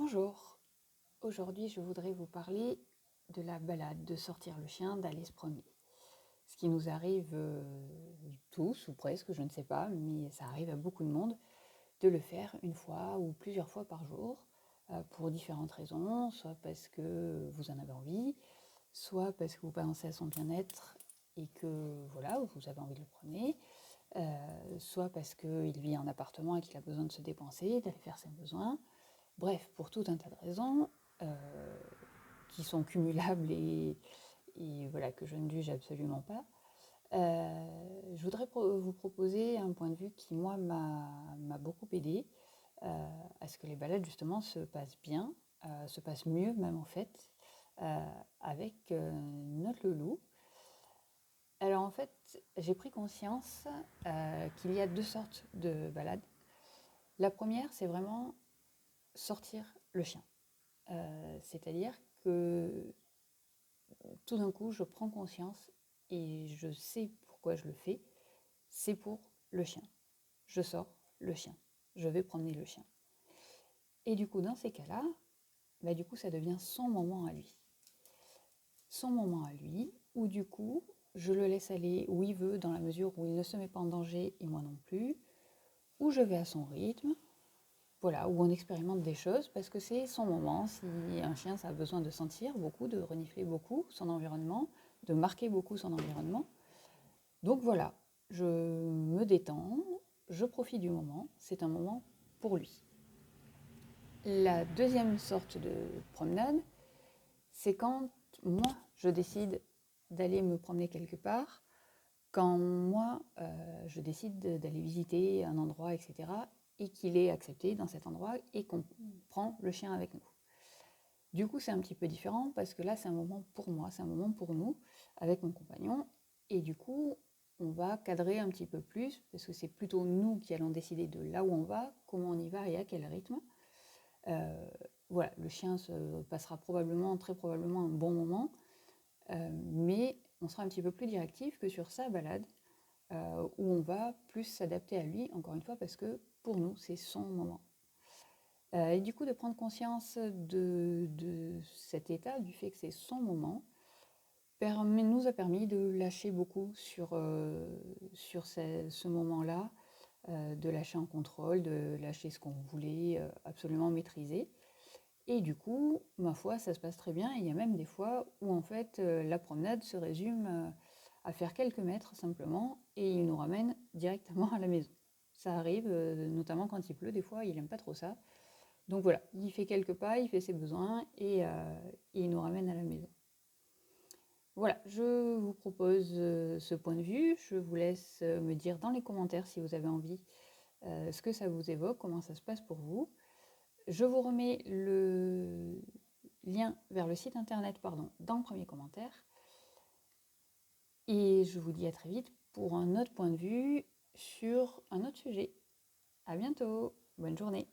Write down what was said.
Bonjour, aujourd'hui je voudrais vous parler de la balade, de sortir le chien, d'aller se promener. Ce qui nous arrive tous ou presque, je ne sais pas, mais ça arrive à beaucoup de monde de le faire une fois ou plusieurs fois par jour pour différentes raisons, soit parce que vous en avez envie, soit parce que vous pensez à son bien-être et que voilà, vous avez envie de le promener, soit parce qu'il vit en appartement et qu'il a besoin de se dépenser, d'aller faire ses besoins. Bref, pour tout un tas de raisons qui sont cumulables et voilà, que je ne juge absolument pas. Je voudrais vous proposer un point de vue qui, moi, m'a beaucoup aidé à ce que les balades, justement, se passent bien, se passent mieux même, en fait, avec notre loulou. Alors, en fait, j'ai pris conscience qu'il y a deux sortes de balades. La première, c'est vraiment sortir le chien. C'est-à-dire que tout d'un coup, je prends conscience et je sais pourquoi je le fais. C'est pour le chien. Je sors le chien. Je vais promener le chien. Et du coup, dans ces cas-là, du coup, ça devient son moment à lui. Son moment à lui, où du coup, je le laisse aller où il veut, dans la mesure où il ne se met pas en danger et moi non plus, où je vais à son rythme, voilà, où on expérimente des choses parce que c'est son moment. Si un chien, ça a besoin de sentir beaucoup, de renifler beaucoup son environnement, de marquer beaucoup son environnement. Donc voilà, je me détends, je profite du moment, c'est un moment pour lui. La deuxième sorte de promenade, c'est quand moi, je décide d'aller me promener quelque part, quand moi, je décide d'aller visiter un endroit, etc., et qu'il est accepté dans cet endroit et qu'on prend le chien avec nous. Du coup, c'est un petit peu différent parce que là, c'est un moment pour moi, c'est un moment pour nous, avec mon compagnon. Et du coup, on va cadrer un petit peu plus parce que c'est plutôt nous qui allons décider de là où on va, comment on y va et à quel rythme. Voilà, le chien se passera probablement, très probablement, un bon moment, mais on sera un petit peu plus directif que sur sa balade, où on va plus s'adapter à lui, encore une fois, parce que pour nous, c'est son moment. Et du coup, de prendre conscience de cet état, du fait que c'est son moment, nous a permis de lâcher beaucoup sur ce moment-là, de lâcher en contrôle, de lâcher ce qu'on voulait absolument maîtriser. Et du coup, ma foi, ça se passe très bien. Il y a même des fois où en fait la promenade se résume à faire quelques mètres simplement et il nous ramène directement à la maison. Ça arrive, notamment quand il pleut, des fois, il n'aime pas trop ça. Donc voilà, il fait quelques pas, il fait ses besoins et il nous ramène à la maison. Voilà, je vous propose ce point de vue. Je vous laisse me dire dans les commentaires si vous avez envie ce que ça vous évoque, comment ça se passe pour vous. Je vous remets le lien vers le site internet dans le premier commentaire. Et je vous dis à très vite pour un autre point de vue sur un autre sujet. À bientôt, bonne journée.